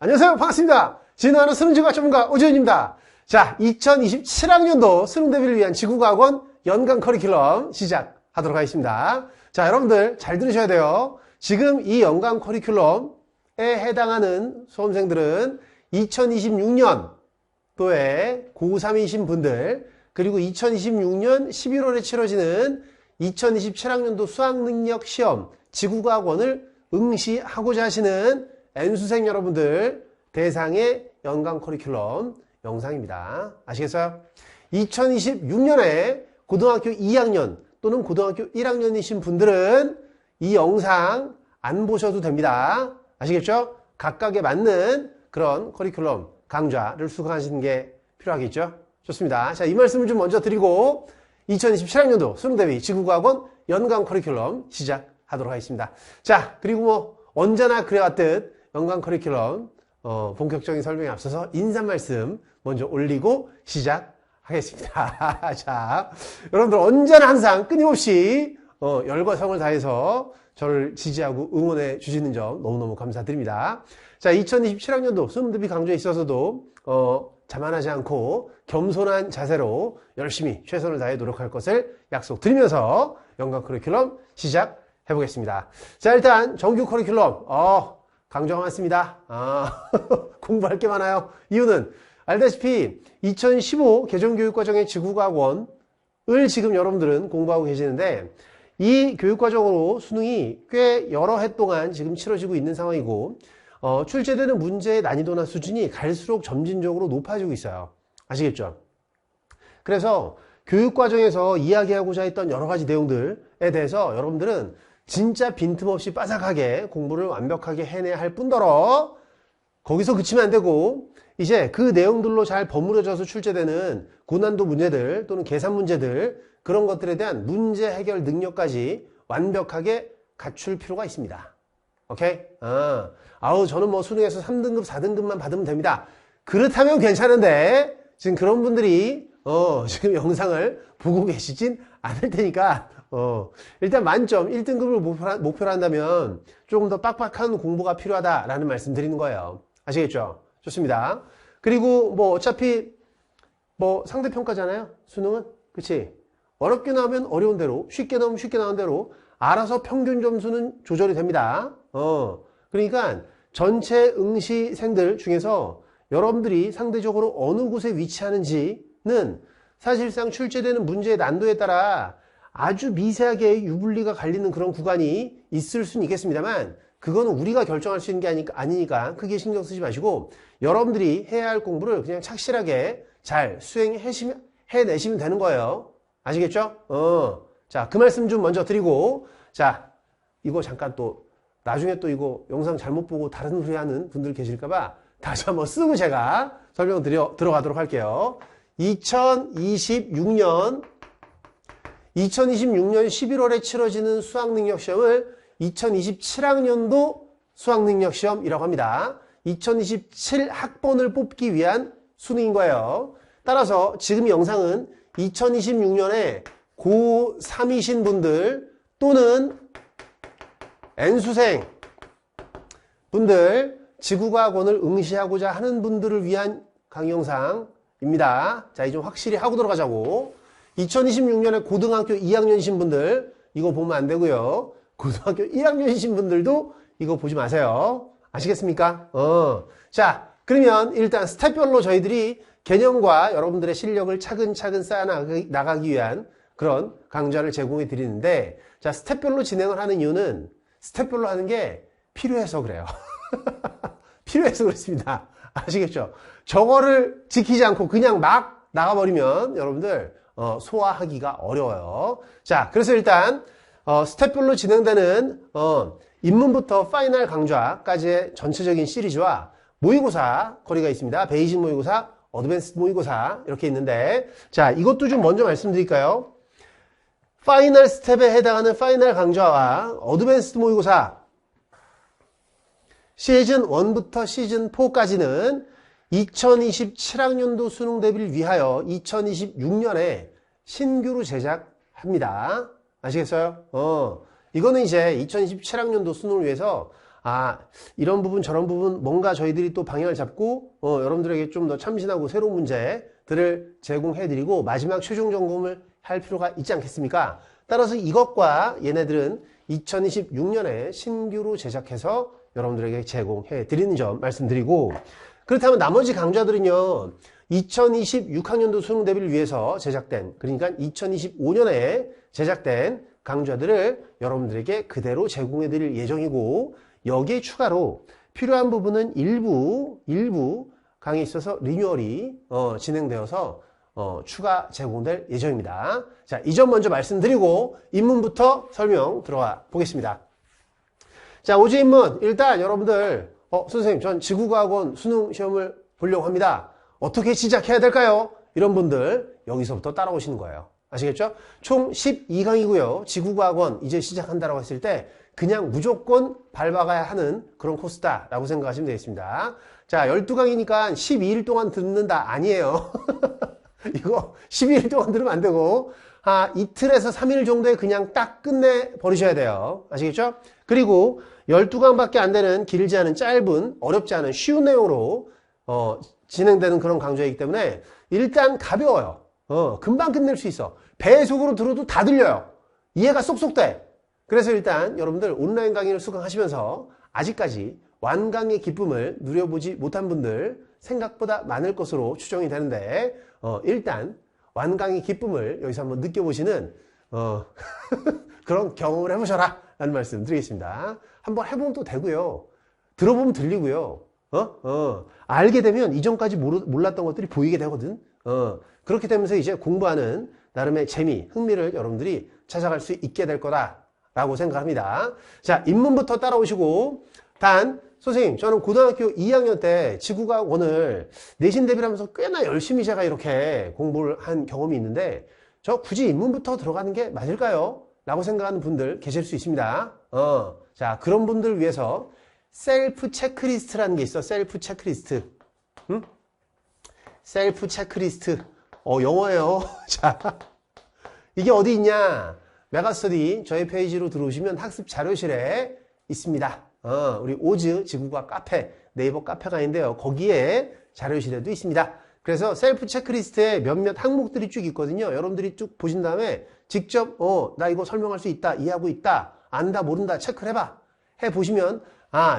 안녕하세요. 반갑습니다. 진화하는 수능지구학 전문가 오지훈입니다. 자, 2027학년도 수능 대비를 위한 지구과학원 연간 커리큘럼 시작하도록 하겠습니다. 자, 여러분들 잘 들으셔야 돼요. 지금 이 연간 커리큘럼에 해당하는 수험생들은 2026년도에 고3이신 분들, 그리고 2026년 11월에 치러지는 2027학년도 수학능력시험 지구과학원을 응시하고자 하시는 N수생 여러분들 대상의 연간 커리큘럼 영상입니다. 아시겠어요? 2026년에 고등학교 2학년 또는 고등학교 1학년이신 분들은 이 영상 안 보셔도 됩니다. 아시겠죠? 각각에 맞는 그런 커리큘럼 강좌를 수강하시는 게 필요하겠죠? 좋습니다. 자, 이 말씀을 좀 먼저 드리고 2027학년도 수능대비 지구과학원 연간 커리큘럼 시작하도록 하겠습니다. 자, 그리고 뭐 언제나 그래왔듯 연간 커리큘럼 본격적인 설명에 앞서서 인사 말씀 먼저 올리고 시작하겠습니다. 자, 여러분들 언제나 항상 끊임없이 열과 성을 다해서 저를 지지하고 응원해 주시는 점 너무너무 감사드립니다. 자, 2027학년도 수능대비 강좌에 있어서도 자만하지 않고 겸손한 자세로 열심히 최선을 다해 노력할 것을 약속드리면서 연간 커리큘럼 시작해 보겠습니다. 자, 일단 정규 커리큘럼 강좌가 많습니다. 공부할 게 많아요. 이유는 알다시피 2015 개정교육과정의 지구과학원을 지금 여러분들은 공부하고 계시는데, 이 교육과정으로 수능이 꽤 여러 해 동안 지금 치러지고 있는 상황이고, 출제되는 문제의 난이도나 수준이 갈수록 점진적으로 높아지고 있어요. 아시겠죠? 그래서 교육과정에서 이야기하고자 했던 여러 가지 내용들에 대해서 여러분들은 진짜 빈틈없이 빠삭하게 공부를 완벽하게 해내야 할 뿐더러 거기서 그치면 안 되고, 이제 그 내용들로 잘 버무려져서 출제되는 고난도 문제들 또는 계산 문제들, 그런 것들에 대한 문제 해결 능력까지 완벽하게 갖출 필요가 있습니다. 오케이? 저는 뭐 수능에서 3등급, 4등급만 받으면 됩니다. 그렇다면 괜찮은데, 지금 그런 분들이, 지금 영상을 보고 계시진 않을 테니까, 일단 만점 1등급을 목표로 한다면 조금 더 빡빡한 공부가 필요하다라는 말씀 드리는 거예요. 아시겠죠? 좋습니다. 그리고 뭐 어차피 뭐 상대평가잖아요. 수능은. 그치? 어렵게 나오면 어려운 대로, 쉽게 나오면 쉽게 나온 대로 알아서 평균 점수는 조절이 됩니다. 그러니까 전체 응시생들 중에서 여러분들이 상대적으로 어느 곳에 위치하는지는 사실상 출제되는 문제의 난도에 따라 아주 미세하게 유불리가 갈리는 그런 구간이 있을 수는 있겠습니다만, 그거는 우리가 결정할 수 있는 게 아니니까 크게 신경 쓰지 마시고 여러분들이 해야 할 공부를 그냥 착실하게 잘 해내시면 되는 거예요. 아시겠죠? 자, 그 말씀 좀 먼저 드리고, 자, 이거 잠깐 또 나중에 또 이거 영상 잘못 보고 다른 소리 하는 분들 계실까봐 다시 한번 쓰고 제가 설명 들어가도록 할게요. 2026년 11월에 치러지는 수학능력시험을 2027학년도 수학능력시험이라고 합니다. 2027학번을 뽑기 위한 수능인 거예요. 따라서 지금 이 영상은 2026년에 고3이신 분들 또는 N수생 분들, 지구과학원을 응시하고자 하는 분들을 위한 강의 영상입니다. 자, 이제 좀 확실히 하고 들어가자고. 2026년에 고등학교 2학년이신 분들 이거 보면 안 되고요. 고등학교 1학년이신 분들도 이거 보지 마세요. 아시겠습니까? 자, 그러면 일단 스텝별로 저희들이 개념과 여러분들의 실력을 차근차근 쌓아나가기 위한 그런 강좌를 제공해 드리는데, 자, 스텝별로 진행을 하는 이유는 스텝별로 하는 게 필요해서 그래요. 필요해서 그렇습니다. 아시겠죠? 저거를 지키지 않고 그냥 막 나가버리면 여러분들 소화하기가 어려워요. 자, 그래서 일단 스텝별로 진행되는 입문부터 파이널 강좌까지의 전체적인 시리즈와 모의고사 거리가 있습니다. 베이직 모의고사, 어드밴스드 모의고사 이렇게 있는데, 자, 이것도 좀 먼저 말씀드릴까요? 파이널 스텝에 해당하는 파이널 강좌와 어드밴스드 모의고사 시즌 1부터 시즌 4까지는 2027학년도 수능 대비를 위하여 2026년에 신규로 제작합니다. 아시겠어요? 이거는 이제 2027학년도 수능을 위해서 이런 부분 저런 부분 뭔가 저희들이 또 방향을 잡고 여러분들에게 좀 더 참신하고 새로운 문제들을 제공해드리고 마지막 최종 점검을 할 필요가 있지 않겠습니까? 따라서 이것과 얘네들은 2026년에 신규로 제작해서 여러분들에게 제공해드리는 점 말씀드리고, 그렇다면 나머지 강좌들은요 2026학년도 수능 대비를 위해서 제작된, 그러니까 2025년에 제작된 강좌들을 여러분들에게 그대로 제공해드릴 예정이고, 여기에 추가로 필요한 부분은 일부 강의에 있어서 리뉴얼이 진행되어서 추가 제공될 예정입니다. 자, 이 점 먼저 말씀드리고 입문부터 설명 들어가 보겠습니다. 자, 오주 입문 일단 여러분들 선생님 전 지구과학원 수능 시험을 보려고 합니다. 어떻게 시작해야 될까요? 이런 분들 여기서부터 따라오시는 거예요. 아시겠죠? 총 12강이고요. 지구과학원 이제 시작한다라고 했을 때 그냥 무조건 밟아가야 하는 그런 코스다라고 생각하시면 되겠습니다. 자, 12강이니까 12일 동안 듣는다 아니에요. 이거 12일 동안 들으면 안 되고 이틀에서 3일 정도에 그냥 딱 끝내 버리셔야 돼요. 아시겠죠? 그리고 12강밖에 안 되는 길지 않은 짧은 어렵지 않은 쉬운 내용으로 진행되는 그런 강좌이기 때문에 일단 가벼워요. 금방 끝낼 수 있어. 배속으로 들어도 다 들려요. 이해가 쏙쏙 돼. 그래서 일단 여러분들 온라인 강의를 수강하시면서 아직까지 완강의 기쁨을 누려보지 못한 분들 생각보다 많을 것으로 추정이 되는데 일단 완강의 기쁨을 여기서 한번 느껴보시는 그런 경험을 해보셔라 라는 말씀 드리겠습니다. 한번 해보면 또 되고요. 들어보면 들리고요. 알게 되면 이전까지 몰랐던 것들이 보이게 되거든. 그렇게 되면서 이제 공부하는 나름의 재미, 흥미를 여러분들이 찾아갈 수 있게 될 거다라고 생각합니다. 자, 입문부터 따라오시고, 단 선생님 저는 고등학교 2학년 때 지구과학원을 내신 대비를 하면서 꽤나 열심히 제가 이렇게 공부를 한 경험이 있는데 저 굳이 입문부터 들어가는 게 맞을까요? 라고 생각하는 분들 계실 수 있습니다. 자, 그런 분들 위해서 셀프 체크리스트라는 게 있어. 셀프 체크리스트. 셀프 체크리스트. 영어예요. 자, 이게 어디 있냐? 메가스터디 저희 페이지로 들어오시면 학습 자료실에 있습니다. 우리 오즈 지구과학 카페, 네이버 카페가 있는데요. 거기에 자료실에도 있습니다. 그래서 셀프 체크리스트에 몇몇 항목들이 쭉 있거든요. 여러분들이 쭉 보신 다음에 직접 나 이거 설명할 수 있다, 이해하고 있다, 안다, 모른다 체크를 해봐. 해보시면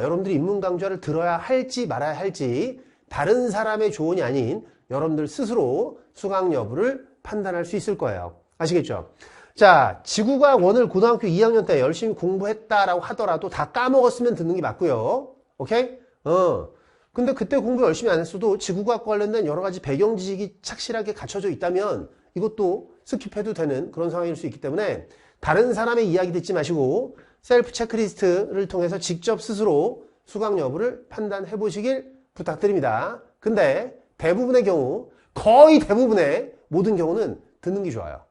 여러분들이 입문 강좌를 들어야 할지 말아야 할지 다른 사람의 조언이 아닌 여러분들 스스로 수강 여부를 판단할 수 있을 거예요. 아시겠죠? 자, 지구과학원을 고등학교 2학년 때 열심히 공부했다라고 하더라도 다 까먹었으면 듣는 게 맞고요. 오케이? 근데 그때 공부 열심히 안 했어도 지구과학 관련된 여러 가지 배경 지식이 착실하게 갖춰져 있다면 이것도 스킵해도 되는 그런 상황일 수 있기 때문에 다른 사람의 이야기 듣지 마시고 셀프 체크리스트를 통해서 직접 스스로 수강 여부를 판단해 보시길 부탁드립니다. 근데 대부분의 경우, 거의 대부분의 모든 경우는 듣는 게 좋아요.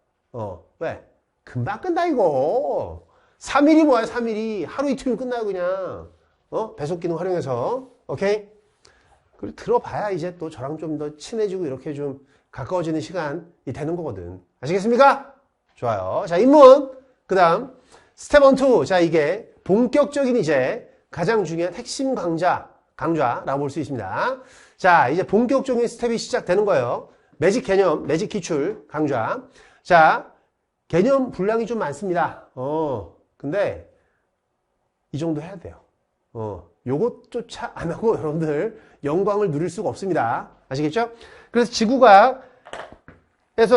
왜? 금방 끝나 이거. 3일이 뭐야 3일이. 하루 이틀이면 끝나요 그냥. 배속 기능 활용해서. 오케이? 그리고 들어봐야 이제 또 저랑 좀 더 친해지고 이렇게 좀 가까워지는 시간이 되는 거거든. 아시겠습니까? 좋아요. 자, 입문. 그 다음 스텝 1, 2. 자, 이게 본격적인 이제 가장 중요한 핵심 강좌라고 볼 수 있습니다. 자, 이제 본격적인 스텝이 시작되는 거예요. 매직 개념, 매직 기출 강좌. 자, 개념 분량이 좀 많습니다. 근데 이 정도 해야 돼요. 요것조차 안 하고 여러분들 영광을 누릴 수가 없습니다. 아시겠죠? 그래서 지구과학에서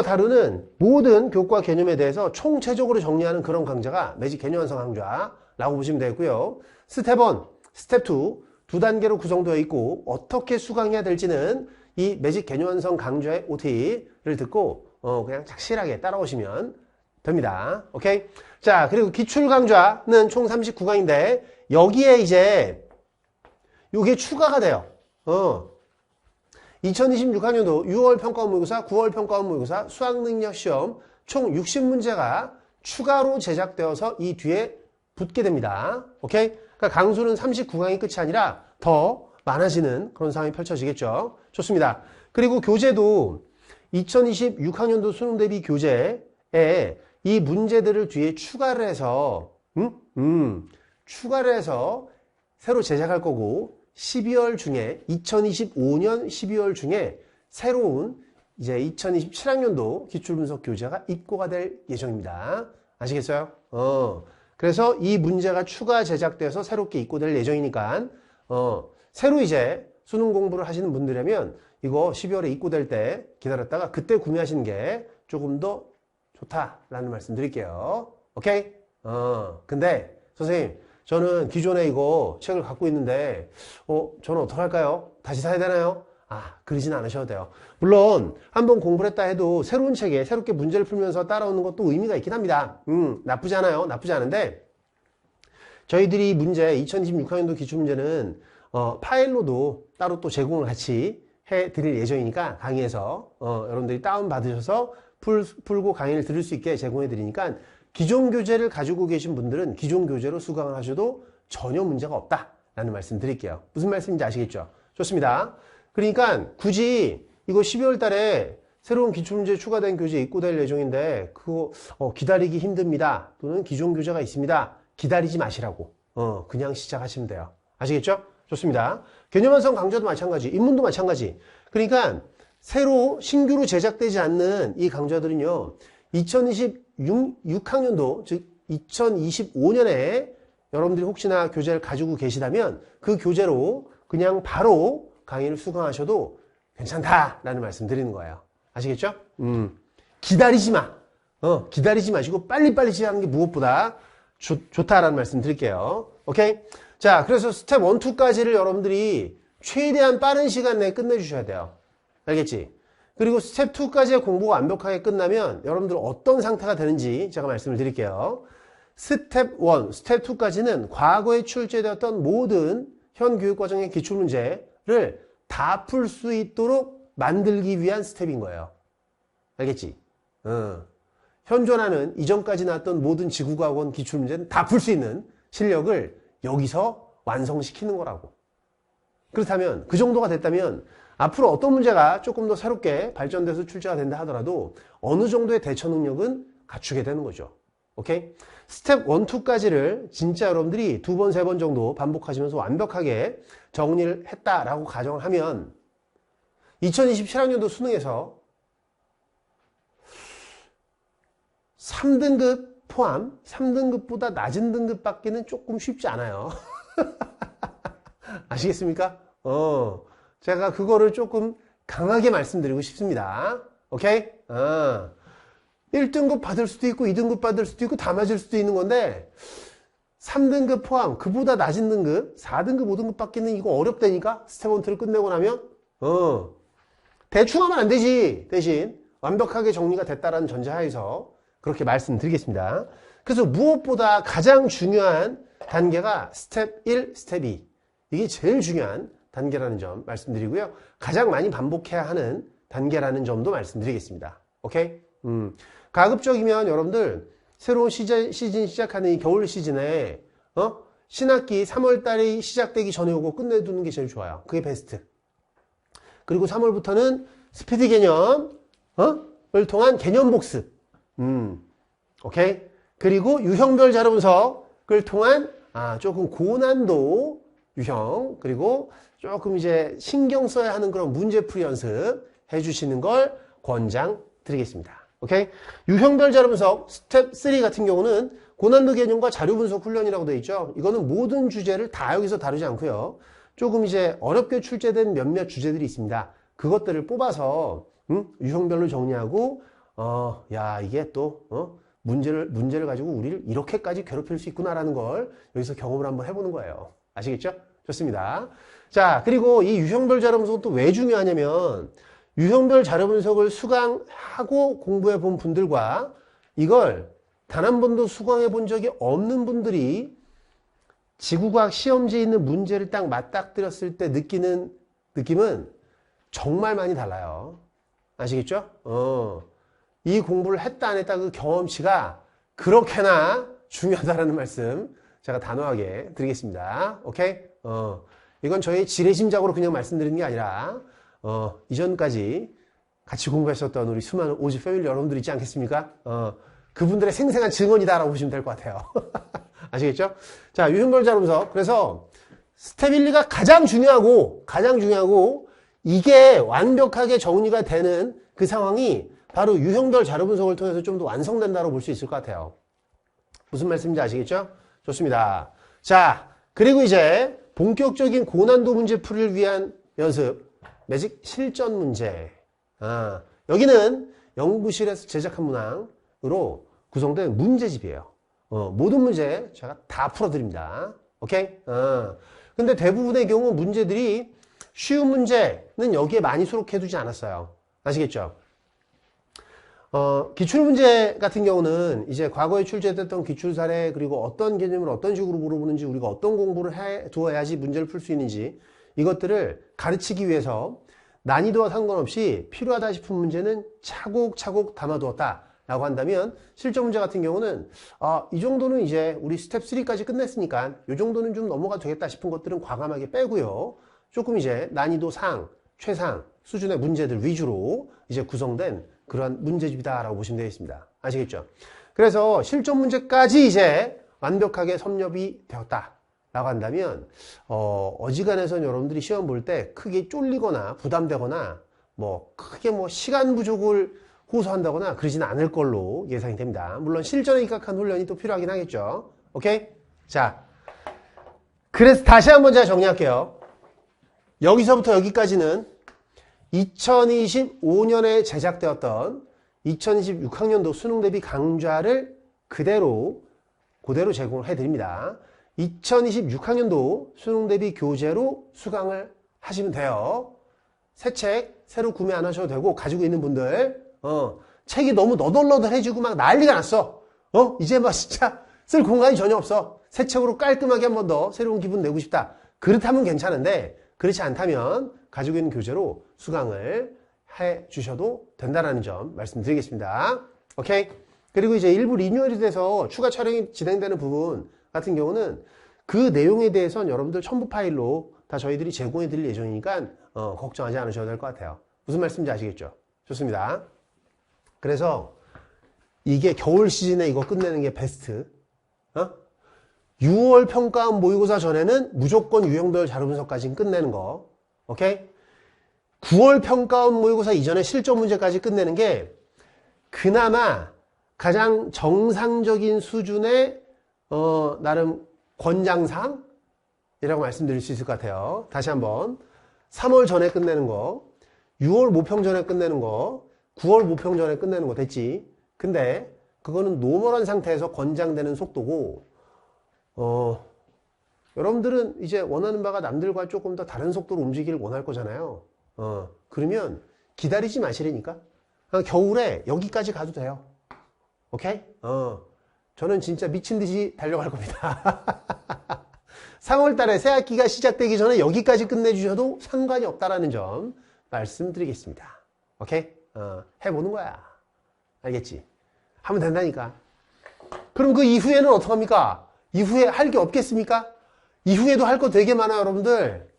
다루는 모든 교과 개념에 대해서 총체적으로 정리하는 그런 강좌가 매직 개념 완성 강좌라고 보시면 되고요. 스텝 1, 스텝 2, 두 단계로 구성되어 있고 어떻게 수강해야 될지는 이 매직 개념 완성 강좌의 OT를 듣고 그냥 착실하게 따라오시면 됩니다. 오케이? 자, 그리고 기출 강좌는 총 39강인데 여기에 이제 요게 추가가 돼요. 2026학년도 6월 평가원 모의고사, 9월 평가원 모의고사, 수학능력 시험 총 60문제가 추가로 제작되어서 이 뒤에 붙게 됩니다. 오케이? 그러니까 강수는 39강이 끝이 아니라 더 많아지는 그런 상황이 펼쳐지겠죠. 좋습니다. 그리고 교재도 2026학년도 수능 대비 교재에 이 문제들을 뒤에 추가를 해서 새로 제작할 거고 12월 중에 2025년 12월 중에 새로운 이제 2027학년도 기출분석 교재가 입고가 될 예정입니다. 아시겠어요? 그래서 이 문제가 추가 제작돼서 새롭게 입고될 예정이니까 새로 이제 수능 공부를 하시는 분들이라면 이거 12월에 입고될 때 기다렸다가 그때 구매하시는 게 조금 더 좋다라는 말씀 드릴게요. 오케이? 근데 선생님 저는 기존에 이거 책을 갖고 있는데 저는 어떡할까요? 다시 사야 되나요? 그러진 않으셔도 돼요. 물론 한번 공부를 했다 해도 새로운 책에 새롭게 문제를 풀면서 따라오는 것도 의미가 있긴 합니다. 나쁘지 않아요. 나쁘지 않은데 저희들이 문제 2026학년도 기출문제는 파일로도 따로 또 제공을 같이 해드릴 예정이니까 강의에서 여러분들이 다운받으셔서 풀고 강의를 들을 수 있게 제공해드리니까 기존 교재를 가지고 계신 분들은 기존 교재로 수강을 하셔도 전혀 문제가 없다라는 말씀 드릴게요. 무슨 말씀인지 아시겠죠? 좋습니다. 그러니까 굳이 이거 12월 달에 새로운 기출문제 추가된 교재 입고될 예정인데 그거 기다리기 힘듭니다. 또는 기존 교재가 있습니다. 기다리지 마시라고 그냥 시작하시면 돼요. 아시겠죠? 좋습니다. 개념완성 강좌도 마찬가지, 입문도 마찬가지. 그러니까 새로 신규로 제작되지 않는 이 강좌들은요 2026학년도 즉 2025년에 여러분들이 혹시나 교재를 가지고 계시다면 그 교재로 그냥 바로 강의를 수강하셔도 괜찮다라는 말씀 드리는 거예요. 아시겠죠? 기다리지 마. 기다리지 마시고 빨리빨리 시작하는 게 무엇보다 좋다라는 말씀 드릴게요. 오케이? 자, 그래서 스텝 1, 2까지를 여러분들이 최대한 빠른 시간 내에 끝내주셔야 돼요. 알겠지? 그리고 스텝 2까지의 공부가 완벽하게 끝나면 여러분들 어떤 상태가 되는지 제가 말씀을 드릴게요. 스텝 1, 스텝 2까지는 과거에 출제되었던 모든 현 교육과정의 기출문제를 다 풀 수 있도록 만들기 위한 스텝인 거예요. 알겠지? 현존하는 이전까지 나왔던 모든 지구과학원 기출문제는 다 풀 수 있는 실력을 여기서 완성시키는 거라고. 그렇다면 그 정도가 됐다면 앞으로 어떤 문제가 조금 더 새롭게 발전돼서 출제가 된다 하더라도 어느 정도의 대처 능력은 갖추게 되는 거죠. 오케이? 스텝 1, 2까지를 진짜 여러분들이 2번, 3번 정도 반복하시면서 완벽하게 정리를 했다라고 가정을 하면 2027학년도 수능에서 3등급 포함 3등급보다 낮은 등급 받기는 조금 쉽지 않아요. 아시겠습니까? 제가 그거를 조금 강하게 말씀드리고 싶습니다. 오케이? 1등급 받을 수도 있고 2등급 받을 수도 있고 다 맞을 수도 있는 건데 3등급 포함 그보다 낮은 등급 4등급 5등급 받기는 이거 어렵다니까 스텝 1를 끝내고 나면 대충 하면 안 되지. 대신 완벽하게 정리가 됐다라는 전제하에서 그렇게 말씀드리겠습니다. 그래서 무엇보다 가장 중요한 단계가 스텝 1, 스텝 2 이게 제일 중요한 단계라는 점 말씀드리고요. 가장 많이 반복해야 하는 단계라는 점도 말씀드리겠습니다. 오케이? 가급적이면 여러분들 새로운 시즌 시작하는 이 겨울 시즌에 신학기 3월 달에 시작되기 전에 오고 끝내두는 게 제일 좋아요. 그게 베스트. 그리고 3월부터는 스피드 개념을 통한 개념 복습. 오케이? 그리고 유형별 자료 분석을 통한 조금 고난도 유형 그리고 조금 이제 신경 써야 하는 그런 문제풀이 연습 해주시는 걸 권장드리겠습니다. 오케이? 유형별 자료 분석 스텝 3 같은 경우는 고난도 개념과 자료 분석 훈련이라고 되어 있죠. 이거는 모든 주제를 다 여기서 다루지 않고요. 조금 이제 어렵게 출제된 몇몇 주제들이 있습니다. 그것들을 뽑아서 유형별로 정리하고 야 이게 또 문제를 가지고 우리를 이렇게까지 괴롭힐 수 있구나라는 걸 여기서 경험을 한번 해보는 거예요. 아시겠죠? 좋습니다. 자, 그리고 이 유형별 자료 분석은 또 왜 중요하냐면 유형별 자료 분석을 수강하고 공부해 본 분들과 이걸 단 한 번도 수강해 본 적이 없는 분들이 지구과학 시험지에 있는 문제를 딱 맞닥뜨렸을 때 느끼는 느낌은 정말 많이 달라요. 아시겠죠? 이 공부를 했다 안 했다 그 경험치가 그렇게나 중요하다라는 말씀 제가 단호하게 드리겠습니다. 오케이? 이건 저희 지레짐작으로 그냥 말씀드리는 게 아니라 이전까지 같이 공부하셨던 우리 수많은 오지 패밀리 여러분들 있지 않겠습니까? 그분들의 생생한 증언이다라고 보시면 될 것 같아요. 아시겠죠? 자, 유형별 자료 분석. 그래서 스텝 1, 2가 가장 중요하고 이게 완벽하게 정리가 되는 그 상황이 바로 유형별 자료 분석을 통해서 좀 더 완성된다고 볼 수 있을 것 같아요. 무슨 말씀인지 아시겠죠? 좋습니다. 자, 그리고 이제 본격적인 고난도 문제 풀이를 위한 연습, 매직 실전 문제. 여기는 연구실에서 제작한 문항으로 구성된 문제집이에요. 모든 문제 제가 다 풀어드립니다. 오케이? 근데 대부분의 경우 문제들이 쉬운 문제는 여기에 많이 수록해두지 않았어요. 아시겠죠? 기출문제 같은 경우는 이제 과거에 출제됐던 기출 사례 그리고 어떤 개념을 어떤 식으로 물어보는지 우리가 어떤 공부를 해 두어야지 문제를 풀 수 있는지 이것들을 가르치기 위해서 난이도와 상관없이 필요하다 싶은 문제는 차곡차곡 담아두었다 라고 한다면 실전 문제 같은 경우는 이 정도는 이제 우리 스텝 3까지 끝냈으니까 이 정도는 좀 넘어가도 되겠다 싶은 것들은 과감하게 빼고요. 조금 이제 난이도 상, 최상 수준의 문제들 위주로 이제 구성된 그러한 문제집이다라고 보시면 되겠습니다. 아시겠죠? 그래서 실전 문제까지 이제 완벽하게 섭렵이 되었다라고 한다면 어지간해선 여러분들이 시험 볼 때 크게 쫄리거나 부담되거나 크게 시간 부족을 호소한다거나 그러지는 않을 걸로 예상이 됩니다. 물론 실전에 입각한 훈련이 또 필요하긴 하겠죠. 오케이? 자, 그래서 다시 한번 제가 정리할게요. 여기서부터 여기까지는 2025년에 제작되었던 2026학년도 수능 대비 강좌를 그대로 제공을 해드립니다. 2026학년도 수능 대비 교재로 수강을 하시면 돼요. 새 책 새로 구매 안 하셔도 되고 가지고 있는 분들 책이 너무 너덜너덜해지고 막 난리가 났어. 이제 진짜 쓸 공간이 전혀 없어. 새 책으로 깔끔하게 한 번 더 새로운 기분 내고 싶다. 그렇다면 괜찮은데 그렇지 않다면 가지고 있는 교재로 수강을 해 주셔도 된다는 점 말씀드리겠습니다. 오케이? 그리고 이제 일부 리뉴얼이 돼서 추가 촬영이 진행되는 부분 같은 경우는 그 내용에 대해서는 여러분들 첨부 파일로 다 저희들이 제공해 드릴 예정이니까 걱정하지 않으셔도 될 것 같아요. 무슨 말씀인지 아시겠죠? 좋습니다. 그래서 이게 겨울 시즌에 이거 끝내는 게 베스트. 6월 평가원 모의고사 전에는 무조건 유형별 자료 분석까지 끝내는 거. 오케이? 9월 평가원 모의고사 이전에 실전 문제까지 끝내는 게 그나마 가장 정상적인 수준의 나름 권장사항이라고 말씀드릴 수 있을 것 같아요. 다시 한번 3월 전에 끝내는 거, 6월 모평 전에 끝내는 거, 9월 모평 전에 끝내는 거 됐지. 근데 그거는 노멀한 상태에서 권장되는 속도고 여러분들은 이제 원하는 바가 남들과 조금 더 다른 속도로 움직이길 원할 거잖아요. 그러면 기다리지 마시라니까. 겨울에 여기까지 가도 돼요. 오케이? 저는 진짜 미친 듯이 달려갈 겁니다. 3월 달에 새 학기가 시작되기 전에 여기까지 끝내주셔도 상관이 없다라는 점 말씀드리겠습니다. 오케이? 해보는 거야. 알겠지? 하면 된다니까. 그럼 그 이후에는 어떡합니까? 이후에 할 게 없겠습니까? 이후에도 할 거 되게 많아요, 여러분들.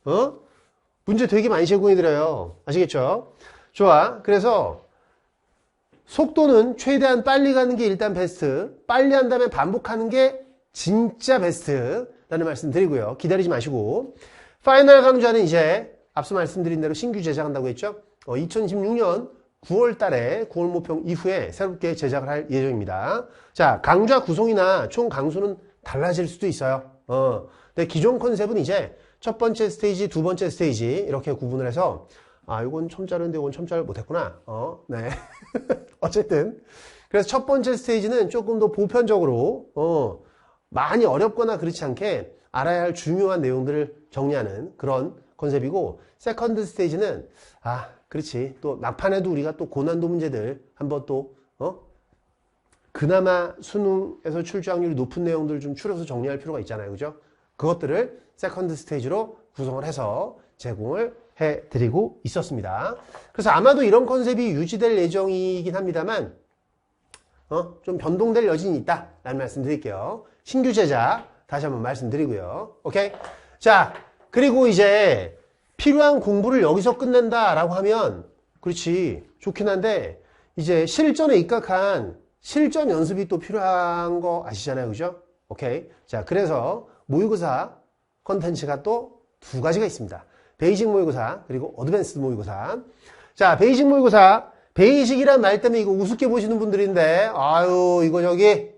문제 되게 많이 제공해드려요. 아시겠죠? 좋아. 그래서 속도는 최대한 빨리 가는 게 일단 베스트. 빨리 한 다음에 반복하는 게 진짜 베스트라는 말씀 드리고요. 기다리지 마시고. 파이널 강좌는 이제 앞서 말씀드린 대로 신규 제작한다고 했죠? 2016년 9월 달에 9월 모평 이후에 새롭게 제작을 할 예정입니다. 자, 강좌 구성이나 총 강수는 달라질 수도 있어요. 근데 기존 컨셉은 이제 첫 번째 스테이지, 두 번째 스테이지 이렇게 구분을 해서 이건 첨자른데 이건 첨자를 못했구나. 네. 어쨌든 그래서 첫 번째 스테이지는 조금 더 보편적으로 많이 어렵거나 그렇지 않게 알아야 할 중요한 내용들을 정리하는 그런 컨셉이고 세컨드 스테이지는 그렇지 또 막판에도 우리가 또 고난도 문제들 한번 또 그나마 수능에서 출제 확률이 높은 내용들 좀 추려서 정리할 필요가 있잖아요. 그죠? 그것들을 세컨드 스테이지로 구성을 해서 제공을 해드리고 있었습니다. 그래서 아마도 이런 컨셉이 유지될 예정이긴 합니다만 좀 변동될 여진이 있다 라는 말씀 드릴게요. 신규 제작 다시 한번 말씀드리고요. 오케이? 자, 그리고 이제 필요한 공부를 여기서 끝낸다 라고 하면 그렇지 좋긴 한데 이제 실전에 입각한 실전 연습이 또 필요한 거 아시잖아요. 그죠? 오케이. 자, 그래서 모의고사 컨텐츠가 또 두 가지가 있습니다. 베이직 모의고사 그리고 어드밴스드 모의고사. 자, 베이직 모의고사. 베이직이란 말 때문에 이거 우습게 보시는 분들인데 아유 이거 저기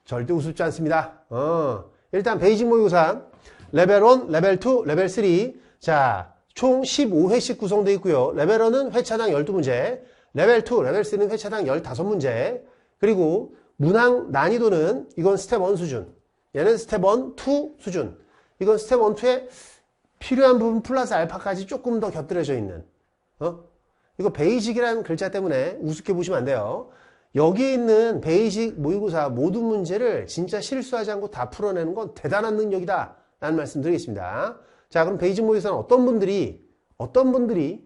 절대 우습지 않습니다. 일단 베이직 모의고사 레벨 1, 레벨 2, 레벨 3. 자, 총 15회씩 구성되어 있고요. 레벨 1은 회차당 12문제, 레벨 2, 레벨 3는 회차당 15문제. 그리고 문항 난이도는 이건 스텝 1 수준, 얘는 스텝 1, 2 수준. 이건 스텝 1, 2에 필요한 부분 플러스 알파까지 조금 더 곁들여져 있는 이거 베이직이라는 글자 때문에 우습게 보시면 안 돼요. 여기에 있는 베이직 모의고사 모든 문제를 진짜 실수하지 않고 다 풀어내는 건 대단한 능력이다 라는 말씀 드리겠습니다. 자, 그럼 베이직 모의고사는 어떤 분들이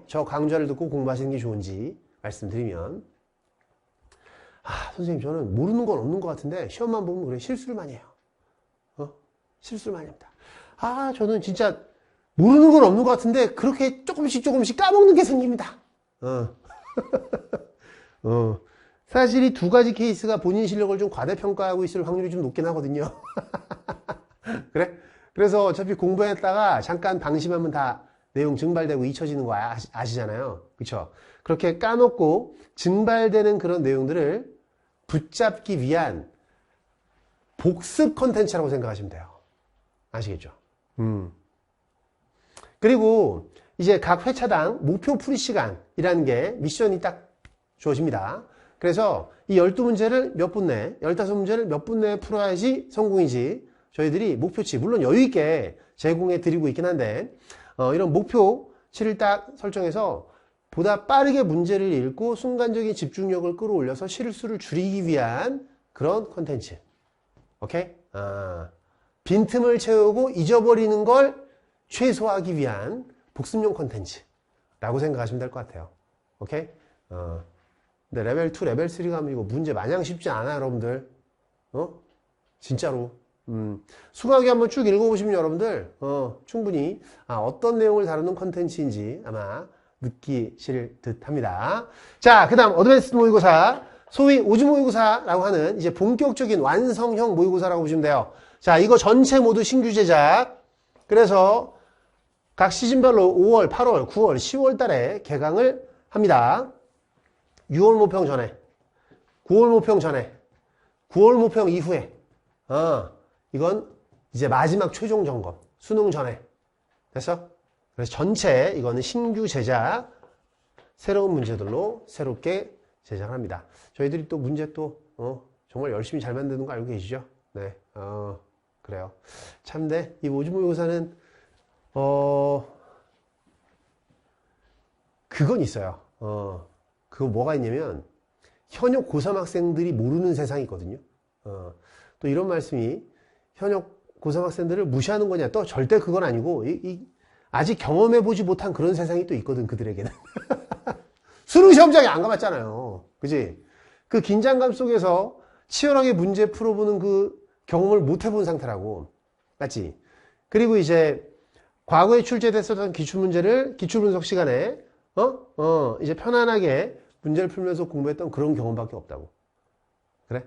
저 강좌를 듣고 공부하시는 게 좋은지 말씀드리면, 선생님 저는 모르는 건 없는 것 같은데 시험만 보면 그래 실수를 많이 해요. 실수를 많이 합니다. 저는 진짜 모르는 건 없는 것 같은데 그렇게 조금씩 까먹는 게 생깁니다. 사실 이 두 가지 케이스가 본인 실력을 좀 과대평가하고 있을 확률이 좀 높긴 하거든요. 그래? 그래서 어차피 공부했다가 잠깐 방심하면 다 내용 증발되고 잊혀지는 거 아시잖아요. 그쵸? 그렇게 까먹고 증발되는 그런 내용들을 붙잡기 위한 복습 컨텐츠라고 생각하시면 돼요. 아시겠죠? 그리고 이제 각 회차당 목표 풀이 시간이라는 게 미션이 딱 주어집니다. 그래서 이 12문제를 몇 분 내에, 15문제를 몇 분 내에 풀어야지 성공이지 저희들이 목표치, 물론 여유있게 제공해 드리고 있긴 한데, 이런 목표치를 딱 설정해서 보다 빠르게 문제를 읽고 순간적인 집중력을 끌어올려서 실수를 줄이기 위한 그런 컨텐츠. 오케이? 빈틈을 채우고 잊어버리는 걸 최소화하기 위한 복습용 컨텐츠라고 생각하시면 될 것 같아요. 오케이? 근데 레벨 2, 레벨 3 가면 이거 문제 마냥 쉽지 않아요, 여러분들. 진짜로. 수강하게 한번 쭉 읽어보시면 여러분들, 충분히, 어떤 내용을 다루는 컨텐츠인지 아마 느끼실 듯 합니다. 자, 그 다음, 어드밴스드 모의고사. 소위 오즈 모의고사라고 하는 이제 본격적인 완성형 모의고사라고 보시면 돼요. 자, 이거 전체 모두 신규 제작. 그래서 각 시즌별로 5월, 8월, 9월, 10월 달에 개강을 합니다. 6월 모평 전에, 9월 모평 전에, 9월 모평 이후에, 이건 이제 마지막 최종 점검, 수능 전에. 됐어? 그래서 전체 이거는 신규 제작, 새로운 문제들로 새롭게 제작을 합니다. 저희들이 또 문제 또, 정말 열심히 잘 만드는 거 알고 계시죠? 네, 그래요. 참, 네, 이 오즈 모의고사는, 그건 있어요. 그거 뭐가 있냐면, 현역 고3 학생들이 모르는 세상이 있거든요. 또 이런 말씀이, 현역 고3 학생들을 무시하는 거냐? 또 절대 그건 아니고, 아직 경험해보지 못한 그런 세상이 또 있거든, 그들에게는. 수능 시험장에 안 가봤잖아요. 그지? 그 긴장감 속에서 치열하게 문제 풀어보는 그 경험을 못 해본 상태라고. 맞지? 그리고 이제, 과거에 출제됐었던 기출문제를 기출분석 시간에, 이제 편안하게 문제를 풀면서 공부했던 그런 경험밖에 없다고. 그래?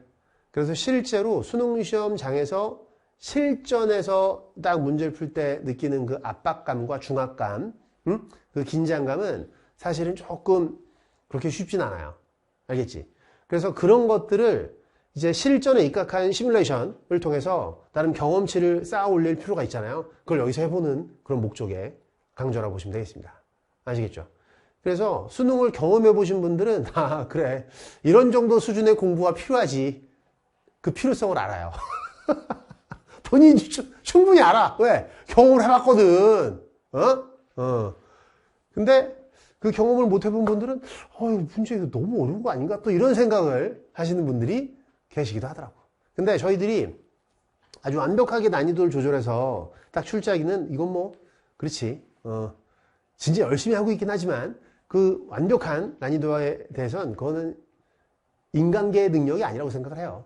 그래서 실제로 수능 시험장에서 실전에서 딱 문제를 풀 때 느끼는 그 압박감과 중압감, 그 긴장감은 사실은 조금 그렇게 쉽진 않아요. 알겠지? 그래서 그런 것들을 이제 실전에 입각한 시뮬레이션을 통해서 나름 경험치를 쌓아 올릴 필요가 있잖아요. 그걸 여기서 해보는 그런 목적의 강좌라고 보시면 되겠습니다. 아시겠죠? 그래서 수능을 경험해 보신 분들은 그래, 이런 정도 수준의 공부가 필요하지. 그 필요성을 알아요. 본인이 충분히 알아. 왜? 경험을 해봤거든. 근데 그 경험을 못 해본 분들은 문제 이거 너무 어려운 거 아닌가? 또 이런 생각을 하시는 분들이 계시기도 하더라고. 근데 저희들이 아주 완벽하게 난이도를 조절해서 딱 출제하기는 이건 뭐 그렇지. 진짜 열심히 하고 있긴 하지만 그 완벽한 난이도에 대해서는 그거는 인간계의 능력이 아니라고 생각을 해요.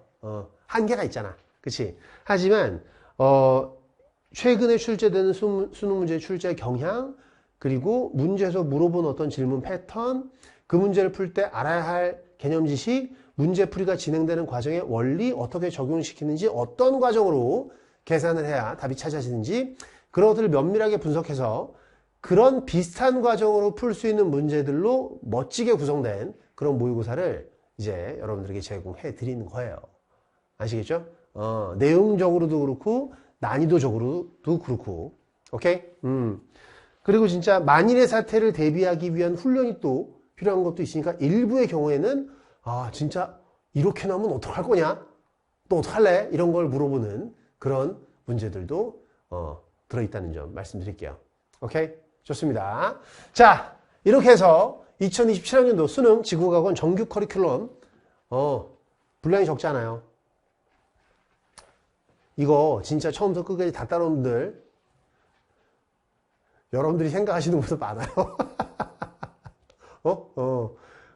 한계가 있잖아. 그치? 하지만, 최근에 출제되는 수능 문제 출제 경향, 그리고 문제에서 물어본 어떤 질문 패턴, 그 문제를 풀 때 알아야 할 개념 지식, 문제풀이가 진행되는 과정의 원리, 어떻게 적용시키는지, 어떤 과정으로 계산을 해야 답이 찾아지는지, 그런 것들을 면밀하게 분석해서 그런 비슷한 과정으로 풀 수 있는 문제들로 멋지게 구성된 그런 모의고사를 이제 여러분들에게 제공해 드리는 거예요. 아시겠죠? 내용적으로도 그렇고 난이도적으로도 그렇고. 오케이? 그리고 진짜 만일의 사태를 대비하기 위한 훈련이 또 필요한 것도 있으니까 일부의 경우에는 진짜 이렇게 나오면 어떡할 거냐? 또 어떡할래? 이런 걸 물어보는 그런 문제들도 들어있다는 점 말씀드릴게요. 오케이? 좋습니다. 자, 이렇게 해서 2027학년도 수능 지구과학원 정규 커리큘럼 분량이 적지 않아요. 이거 진짜 처음부터 끝까지 다 따라온 분들 여러분들이 생각하시는 것보다 많아요.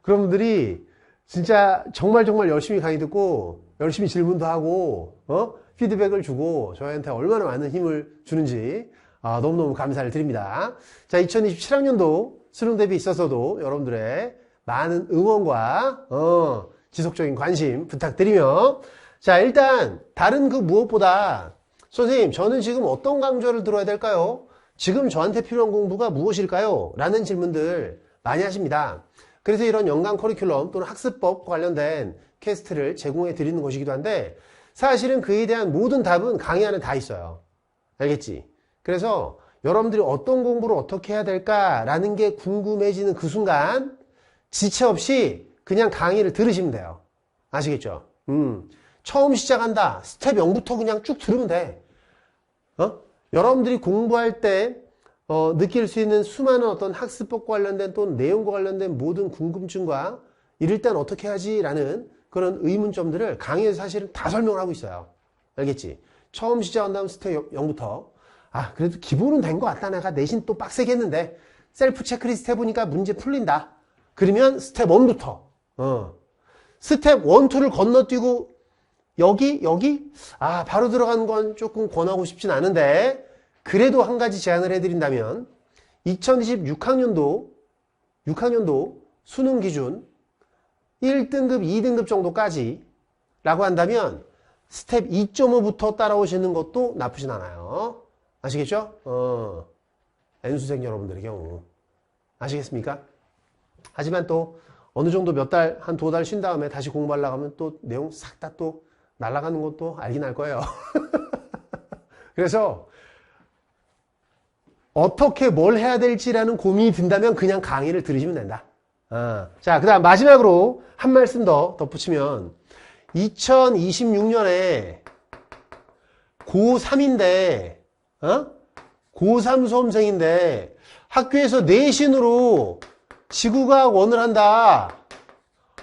그런 분들이 진짜 정말 열심히 강의 듣고 열심히 질문도 하고 피드백을 주고 저희한테 얼마나 많은 힘을 주는지 너무너무 감사를 드립니다. 자, 2027학년도 수능 대비 있어서도 여러분들의 많은 응원과 지속적인 관심 부탁드리며, 자, 일단 다른 그 무엇보다 선생님 저는 지금 어떤 강좌를 들어야 될까요? 지금 저한테 필요한 공부가 무엇일까요? 라는 질문들 많이 하십니다. 그래서 이런 연간 커리큘럼 또는 학습법과 관련된 캐스트를 제공해 드리는 것이기도 한데, 사실은 그에 대한 모든 답은 강의 안에 다 있어요. 알겠지? 그래서 여러분들이 어떤 공부를 어떻게 해야 될까라는 게 궁금해지는 그 순간 지체 없이 그냥 강의를 들으시면 돼요. 아시겠죠? 처음 시작한다. 스텝 0부터 그냥 쭉 들으면 돼. 여러분들이 공부할 때 느낄 수 있는 수많은 어떤 학습법과 관련된 또는 내용과 관련된 모든 궁금증과 이럴 땐 어떻게 하지라는 그런 의문점들을 강의에서 사실은 다 설명을 하고 있어요. 알겠지? 처음 시작한다면 스텝 0부터 그래도 기본은 된 것 같다. 내가 내신 또 빡세게 했는데 셀프 체크리스트 해보니까 문제 풀린다. 그러면 스텝 1부터 스텝 1, 2를 건너뛰고 여기 바로 들어간 건 조금 권하고 싶진 않은데 그래도 한 가지 제안을 해드린다면 2026학년도 6학년도 수능 기준 1등급, 2등급 정도까지 라고 한다면 스텝 2.5부터 따라오시는 것도 나쁘진 않아요. 아시겠죠? N수생 여러분들의 경우 아시겠습니까? 하지만 또 어느 정도 몇 달, 한 2달 쉰 다음에 다시 공부하려고 하면 또 내용 싹 다 또 날아가는 것도 알긴 알 거예요. 그래서 어떻게 뭘 해야 될지라는 고민이 든다면 그냥 강의를 들으시면 된다. 자, 그 다음 마지막으로 한 말씀 더 덧붙이면 2026년에 고3인데 고3 수험생인데 학교에서 내신으로 지구과학 1을 한다.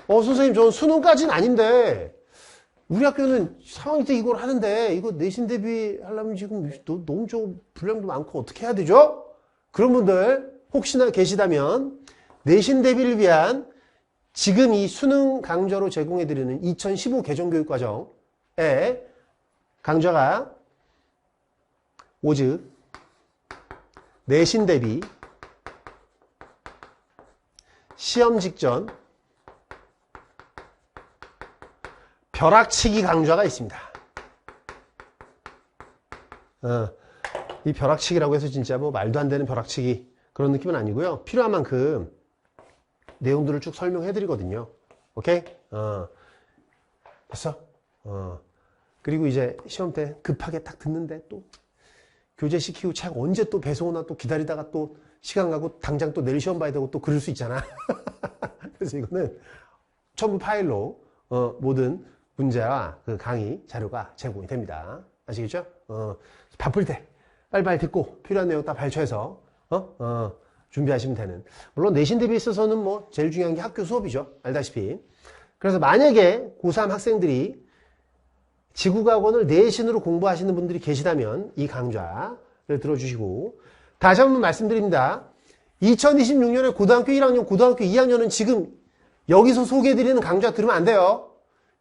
선생님 저는 수능까지는 아닌데 우리 학교는 3학년 때 이걸 하는데 이거 내신 대비하려면 지금 너무 좀 분량도 많고 어떻게 해야 되죠? 그런 분들 혹시나 계시다면 내신 대비를 위한 지금 이 수능 강좌로 제공해드리는 2015 개정교육과정의 강좌가 오즈 내신 대비 시험 직전 벼락치기 강좌가 있습니다. 이 벼락치기라고 해서 진짜 뭐 말도 안 되는 벼락치기 그런 느낌은 아니고요. 필요한 만큼 내용들을 쭉 설명해 드리거든요. 오케이? 됐어? 그리고 이제 시험 때 급하게 딱 듣는데 또 교재 시키고 책 언제 또 배송 오나 또 기다리다가 또 시간 가고 당장 또 내일 시험 봐야 되고 또 그럴 수 있잖아. 그래서 이거는 첨부 파일로 모든 문제와 그 강의 자료가 제공이 됩니다. 아시겠죠? 바쁠 때 빨리빨리 듣고 필요한 내용 딱 발췌해서 준비하시면 되는. 물론 내신 대비에 있어서는 뭐 제일 중요한 게 학교 수업이죠. 알다시피. 그래서 만약에 고3 학생들이 지구과학원을 내신으로 공부하시는 분들이 계시다면 이 강좌를 들어주시고, 다시 한번 말씀드립니다. 2026년에 고등학교 1학년, 고등학교 2학년은 지금 여기서 소개해드리는 강좌 들으면 안 돼요.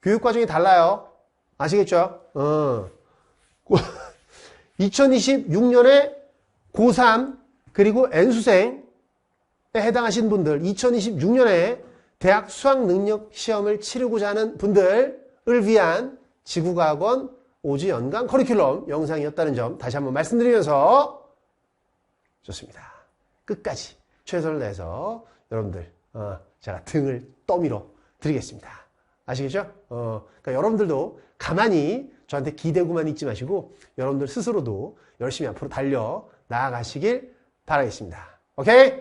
교육과정이 달라요. 아시겠죠? 2026년에 고3 그리고 N수생에 해당하신 분들, 2026년에 대학 수학능력 시험을 치르고자 하는 분들을 위한 지구과학원 오즈 연간 커리큘럼 영상이었다는 점 다시 한번 말씀드리면서 좋습니다. 끝까지 최선을 다해서 여러분들 제가 등을 떠밀어 드리겠습니다. 아시겠죠? 그러니까 여러분들도 가만히 저한테 기대고만 있지 마시고 여러분들 스스로도 열심히 앞으로 달려 나아가시길 바라겠습니다. 오케이?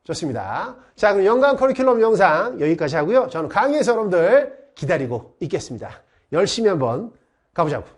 좋습니다. 자, 그럼 연간 커리큘럼 영상 여기까지 하고요. 저는 강의에서 여러분들 기다리고 있겠습니다. 열심히 한번 가보자고.